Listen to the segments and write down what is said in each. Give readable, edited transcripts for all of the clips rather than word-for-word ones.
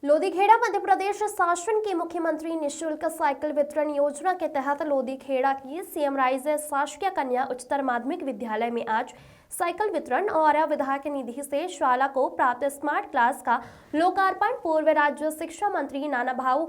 लोदीखेड़ा मध्य प्रदेश शासन की मुख्यमंत्री निःशुल्क साइकिल वितरण योजना के तहत लोदीखेड़ा की सीएम राइज शासकीय कन्या उच्चतर माध्यमिक विद्यालय में आज साइकिल वितरण और विधायक निधि से शाला को प्राप्त स्मार्ट क्लास का लोकार्पण पूर्व राज्य शिक्षा मंत्री नानाभाऊ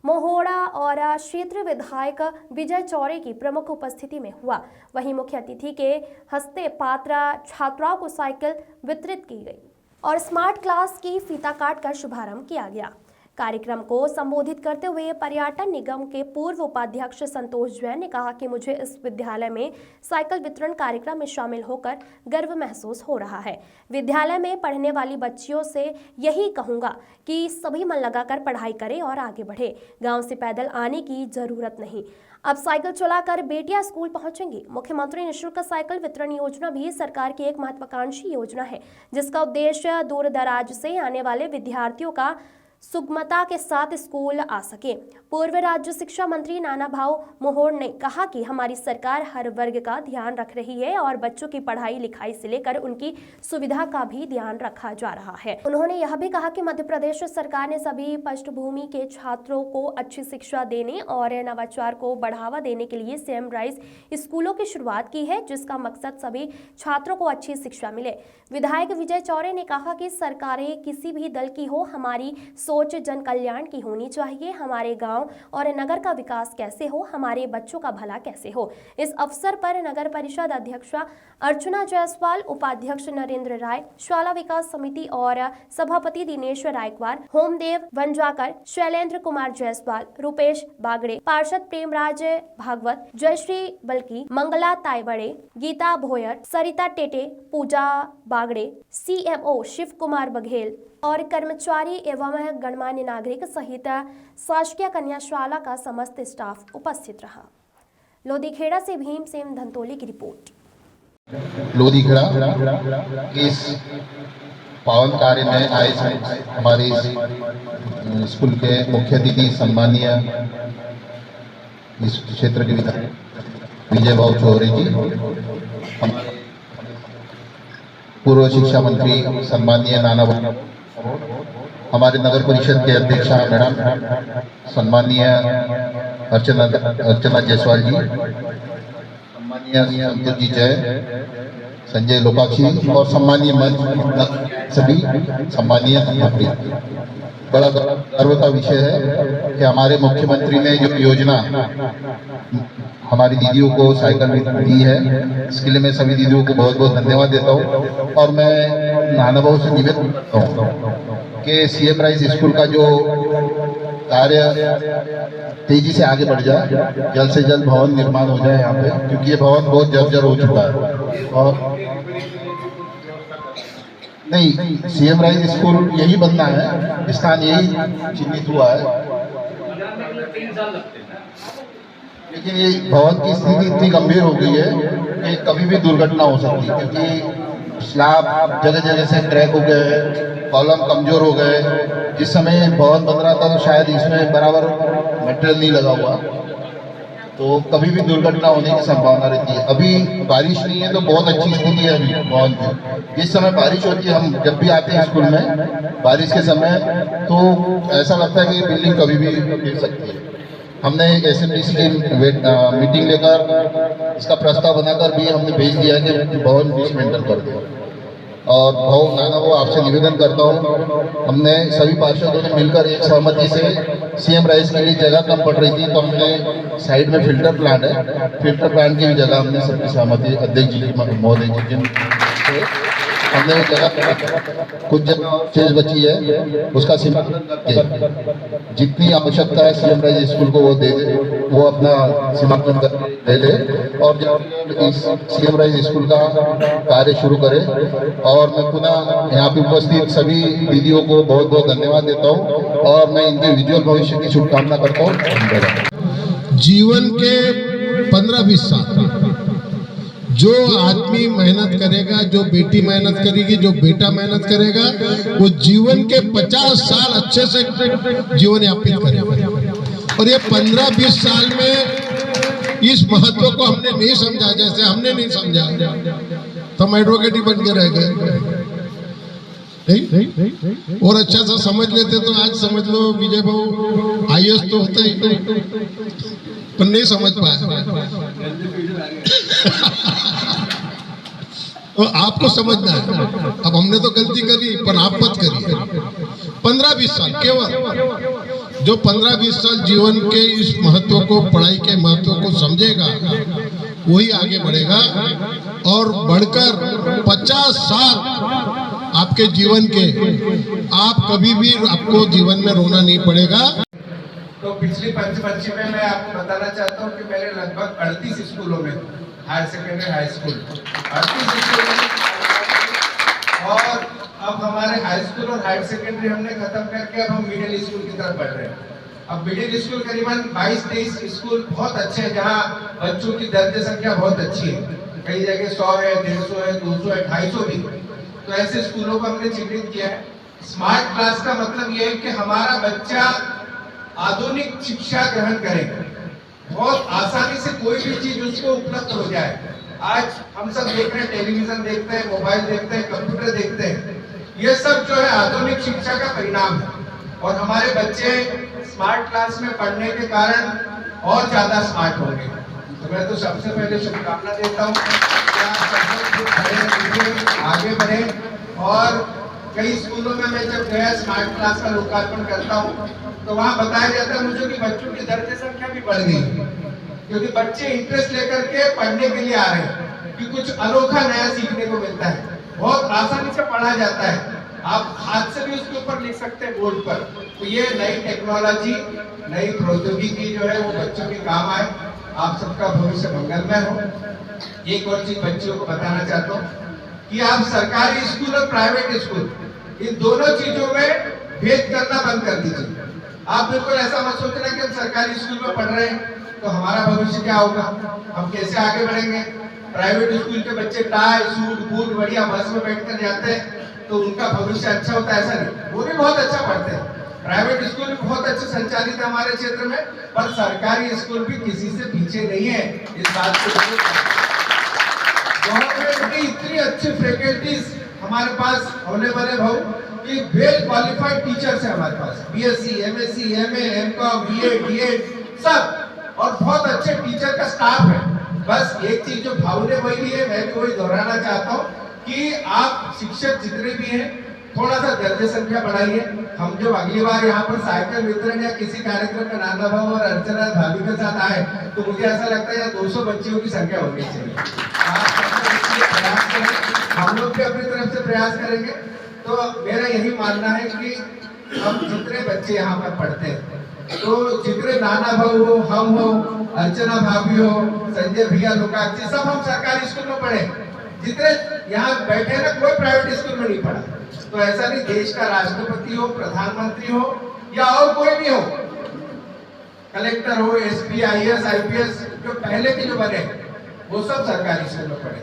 मोहोड़ा और क्षेत्रीय विधायक विजय चौरे की प्रमुख उपस्थिति में हुआ। वहीं मुख्य अतिथि के हस्ते पात्र छात्राओं को साइकिल वितरित की गई और स्मार्ट क्लास की फीता काट कर शुभारंभ किया गया। कार्यक्रम को संबोधित करते हुए पर्यटन निगम के पूर्व उपाध्यक्ष संतोष जैन ने कहा कि मुझे इस विद्यालय में साइकिल वितरण कार्यक्रम में शामिल होकर गर्व महसूस हो रहा है। विद्यालय में पढ़ने वाली बच्चियों से यही कहूंगा कि सभी मन लगाकर पढ़ाई करें और आगे बढ़े। गांव से पैदल आने की जरूरत नहीं, अब साइकिल चलाकर बेटियां स्कूल पहुंचेंगी। मुख्यमंत्री निःशुल्क साइकिल वितरण योजना भी सरकार की एक महत्वाकांक्षी योजना है, जिसका उद्देश्य दूर दराज से आने वाले विद्यार्थियों का सुगमता के साथ स्कूल आ सके। पूर्व राज्य शिक्षा मंत्री नानाभाऊ मोहोड़ ने कहा कि हमारी सरकार हर वर्ग का ध्यान रख रही है और बच्चों की पढ़ाई लिखाई से लेकर उनकी सुविधा का भी ध्यान रखा जा रहा है। उन्होंने यह भी कहा कि मध्य प्रदेश सरकार ने सभी पृष्ठभूमि के छात्रों को अच्छी शिक्षा देने और नवाचार को बढ़ावा देने के लिए सीएम राइज स्कूलों की शुरुआत की है, जिसका मकसद सभी छात्रों को अच्छी शिक्षा मिले। विधायक विजय चौरे ने कहा कि सरकारें किसी भी दल की हो, हमारी सोच जन कल्याण की होनी चाहिए। हमारे गांव और नगर का विकास कैसे हो, हमारे बच्चों का भला कैसे हो। इस अवसर पर नगर परिषद अध्यक्षा अर्चना जायसवाल, उपाध्यक्ष नरेंद्र राय, शाला विकास समिति और सभापति दिनेश रायकवार, होमदेव वंजाकर, शैलेंद्र कुमार जायसवाल, रूपेश बागड़े, पार्षद प्रेमराज भागवत, जयश्री बल्की, मंगला ताइबड़े, गीता भोयर, सरिता टेटे, पूजा बागड़े, सीएमओ शिव कुमार बघेल और कर्मचारी एवं गणमान्य नागरिक सहित शासकीय कन्याशाला का समस्त स्टाफ उपस्थित रहा। लोदीखेड़ा से भीमसेन धंतोली की रिपोर्ट। लोदीखेड़ा इस पावन कार्य में आए हमारे स्कूल के मुख्य अतिथि सम्मानीय इस क्षेत्र के विधायक विजय भाऊ चौरे जी, हमारे पूर्व शिक्षा मंत्री सम्मानीय नानाभाऊ, हमारे नगर परिषद के अध्यक्षा मैडम सम्मानीय अर्चना जायसवाल जी, सम्मानीय संतोष जी जय, संजय लोकाक्षी और सम्मानीय मंच सभी सम्मानीय मंत्री। बड़ा गर्व का विषय है कि हमारे मुख्यमंत्री ने जो योजना हमारी दीदियों को साइकिल दी है, इसके लिए मैं सभी दीदियों को बहुत बहुत धन्यवाद देता हूँ। और मैं नानाभाऊ से निवेदन करता हूँ कि सीएम राइज स्कूल का जो कार्य तेजी से आगे बढ़ जाए, जल्द से जल्द भवन निर्माण हो जाए यहाँ पे, क्योंकि ये भवन बहुत जर्जर हो चुका है। और नहीं, सीएम राइज स्कूल यही बनना है, स्थान यही चिन्हित हुआ है, लेकिन ये भवन की स्थिति इतनी गंभीर हो गई है कि कभी भी दुर्घटना हो सकती है, क्योंकि स्लैब जगह जगह से क्रैक हो गए, कॉलम कमजोर हो गए। जिस समय भवन बन रहा था तो शायद इसमें बराबर मटेरियल नहीं लगा हुआ, तो कभी भी दुर्घटना होने की संभावना रहती है। अभी बारिश नहीं है तो बहुत अच्छी स्थिति है अभी भवन की। जिस समय बारिश होती है, हम जब भी आते हैं स्कूल में बारिश के समय, तो ऐसा लगता है कि बिल्डिंग कभी भी गिर सकती है। हमने एसएमडीसी की मीटिंग लेकर इसका प्रस्ताव बनाकर भी हमने भेज दिया कि भवन डिसमेंटल कर दिया। और भाऊ नानाभाऊ, आपसे निवेदन करता हूँ, हमने सभी पार्षदों ने मिलकर एक सहमति से सीएम राइज के लिए जगह कम पड़ रही थी, तो हमने साइड में फिल्टर प्लांट है, फिल्टर प्लांट की भी जगह हमने सबकी सहमति अध्यक्ष जी की महोदय जी हमने जगह कुछ जगह शेष बची है, उसका सीमांकन करके जितनी आवश्यकता है सीएम राइज स्कूल को वो दे दे, वो अपना सीमांकन कर ले ले और जब इस सीएम राइज स्कूल का कार्य शुरू करे। और मैं पुनः यहाँ पे उपस्थित सभी दीदियों को बहुत बहुत धन्यवाद देता हूँ और मैं इनके उज्ज्वल भविष्य की शुभकामना करता हूँ। जीवन के 15-20 साल जो आदमी मेहनत करेगा, जो बेटी मेहनत करेगी, जो बेटा मेहनत करेगा, वो जीवन के 50 साल अच्छे से जीवन यापित करेगा। और ये 15-20 साल में इस महत्व को हमने नहीं समझा, जैसे हमने नहीं समझा तो हम एडवोकेट ही बन के रह गए। नहीं और अच्छा सा समझ लेते तो आज समझ लो विजय भाऊ आईएएस तो होते ही पर नहीं समझ पाया। तो आपको समझना है, अब हमने तो गलती करी पर आप मत करिए। 15-20 साल केवल जो 15-20 साल जीवन के इस महत्व को, पढ़ाई के महत्व को समझेगा वही आगे बढ़ेगा और बढ़कर 50 साल आपके जीवन के आप कभी भी आपको जीवन में रोना नहीं पड़ेगा। तो पिछली पंचवर्षीय में मैं आपको बताना चाहता हूँ कि मैंने लगभग 38 स्कूलों में higher secondary high school 38 school में, और अब हमारे हाई स्कूल और हायर सेकेंडरी हमने खत्म करके अब हम मिडिल स्कूल की तरफ बढ़ रहे हैं। अब मिडिल स्कूल करीबन 22-23 स्कूल बहुत अच्छे हैं जहाँ बच्चों की दर्ज संख्या बहुत अच्छी है, कई जगह 100 है, 150 है, 200 है, 250 भी। तो ऐसे स्कूलों को हमने चिन्हित किया है। स्मार्ट क्लास का मतलब यह है कि हमारा बच्चा आधुनिक शिक्षा ग्रहण करे, बहुत आसानी से कोई भी चीज उसको उपलब्ध हो जाए। आज हम सब देख रहे हैं, टेलीविजन देखते हैं, मोबाइल देखते हैं, कंप्यूटर देखते हैं, ये सब जो है आधुनिक शिक्षा का परिणाम है। और हमारे बच्चे स्मार्ट क्लास में पढ़ने के कारण और ज्यादा स्मार्ट होंगे। तो मैं तो सबसे पहले शुभकामना देता हूँ कि आप सब पढ़े, आगे बढ़े। और कई स्कूलों में मैं जब गया स्मार्ट क्लास का लोकार्पण करता हूँ तो वहाँ बताया जाता है मुझे कि बच्चों की दर्ज संख्या भी बढ़ गई, क्योंकि बच्चे इंटरेस्ट लेकर के पढ़ने के लिए आ रहे हैं कि कुछ अनोखा नया सीखने को मिलता है, बहुत आसानी से पढ़ा जाता है, आप हाथ से भी उसके ऊपर लिख सकते हैं बोर्ड पर। तो ये नई टेक्नोलॉजी, नई प्रौद्योगिकी जो है वो बच्चों के काम आए, आप सबका भविष्य मंगलमय हो। एक और चीज बच्चों को बताना चाहता हूँ कि आप सरकारी स्कूल और प्राइवेट स्कूल इन दोनों चीजों में भेद करना बंद कर दीजिए। आप बिल्कुल ऐसा मत सोचना कि हम सरकारी स्कूल में पढ़ रहे हैं तो हमारा भविष्य क्या होगा, हम कैसे आगे बढ़ेंगे। प्राइवेट स्कूल के बच्चे टाई सूट बूट बढ़िया बस में बैठकर जाते हैं तो उनका भविष्य अच्छा होता है, ऐसा नहीं, वो भी बहुत अच्छा पढ़ते हैं। प्राइवेट स्कूल भी बहुत अच्छे संचालित है हमारे क्षेत्र में, पर सरकारी स्कूल भी किसी से पीछे नहीं है। इस बात को गवर्नमेंट की इतनी अच्छी फैकल्टीज हमारे पास होने वाले भाव कि वेल क्वालिफाइड टीचर्स है हमारे पास, BSc, MSc, MA, MCom, BEd, DEd सब, और बहुत अच्छे टीचर का स्टाफ है। बस एक चीज जो भाव ने वही है, मैं भी वही दोहराना चाहता हूँ कि आप शिक्षक जितने भी हैं थोड़ा सा दर्ज संख्या बढ़ाइए। हम जब अगली बार यहाँ पर साइकिल वितरण या किसी कार्यक्रम में नाना भाव और अर्चना भाभी के साथ आए तो मुझे ऐसा लगता है 200 बच्चियों की संख्या होनी चाहिए। प्रयास करें, हम लोग भी अपनी तरफ से प्रयास करेंगे। तो मेरा यही मानना है कि हम जितने बच्चे यहाँ पर पढ़ते हैं, तो जितने नाना भाऊ हो, हम हो, अर्चना भाभी हो, संजय भैया, लोकाक्षी, सब हम सरकारी स्कूल में पढ़े। जितने यहाँ बैठे ना कोई प्राइवेट स्कूल में नहीं पढ़ा। तो ऐसा नहीं, देश का राष्ट्रपति हो, प्रधानमंत्री हो या और कोई भी हो, कलेक्टर हो, एसपी, आईएएस, आईपीएस, जो पहले के जो बने वो सब सरकारी स्कूल में पढ़े।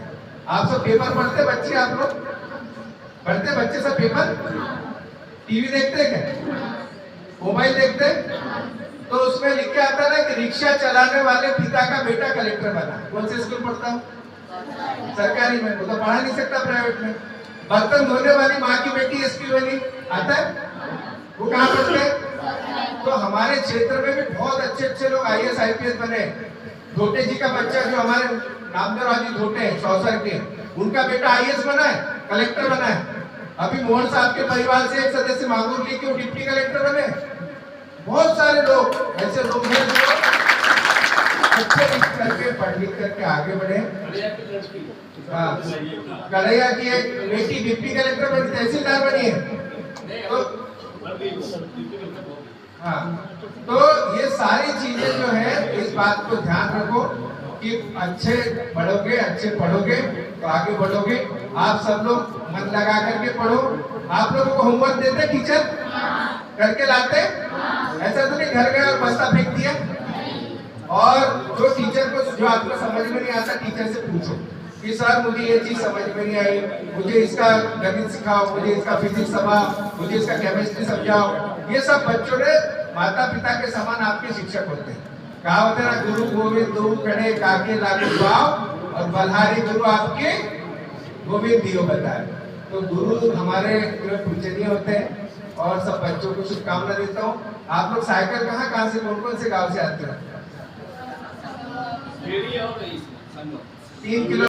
आप सब पेपर पढ़ते बच्चे, आप लोग पढ़ते बच्चे सब पेपर, टीवी देखते क्या, मोबाइल देखते, तो उसमें लिख के आता ना कि रिक्शा चलाने वाले पिता का बेटा कलेक्टर बना। कौन से स्कूल पढ़ता हूँ? सरकारी में। वो तो पढ़ा नहीं सकता प्राइवेट में। बर्तन धोने वाली माँ की बेटी एसपी बनी, आता है? वो कहाँ पढ़ते हैं? तो हमारे क्षेत्र में भी बहुत अच्छे अच्छे लोग आईएएस आईपीएस बने। धोटे जी का बच्चा जो हमारे नामदरवाजी धोटे हैं चौसर के, उनका बेटा आईएएस बना है, कलेक्टर बना है। अभी मोहन साहब के परिवार से एक सदस्य मांगूर ली के डिप्टी कलेक्टर बने। बहुत सारे लोग ऐसे लोग हैं जो अच्छे लिख करके पढ़ लिख करके आगे बढ़े। कन्हैया की एक बेटी डिप्टी कलेक्टर बनी, तहसीलदार बनी है। तो हाँ, तो ये सारी चीजें जो है इस बात को ध्यान रखो कि अच्छे पढ़ोगे, अच्छे पढ़ोगे तो आगे बढ़ोगे। आप सब लोग मन लगा करके पढ़ो। आप लोगों को होमवर्क देते टीचर करके लाते? ऐसा तो नहीं घर गए और बस्ता फेंक दिया? और जो टीचर को जो आपको समझ में नहीं आता टीचर से पूछो कि सर मुझे ये चीज समझ में नहीं आई, मुझे इसका गणित सिखाओ, मुझे इसका फिजिक्स समझाओ, मुझे इसका केमिस्ट्री समझाओ। ये सब बच्चों ने माता पिता के समान आपके शिक्षक होते हैं। कहा होता है ना, गुरु गोविंद दो खड़े काके लागू भाव और बलहारी गुरु आपके गोविंद दियो बताए। तो गुरु हमारे पूजनीय होते हैं और सब बच्चों को शुभकामना देता हूँ। आप लोग साइकिल कहाँ से कौन से गांव से आते हो? 3 किलो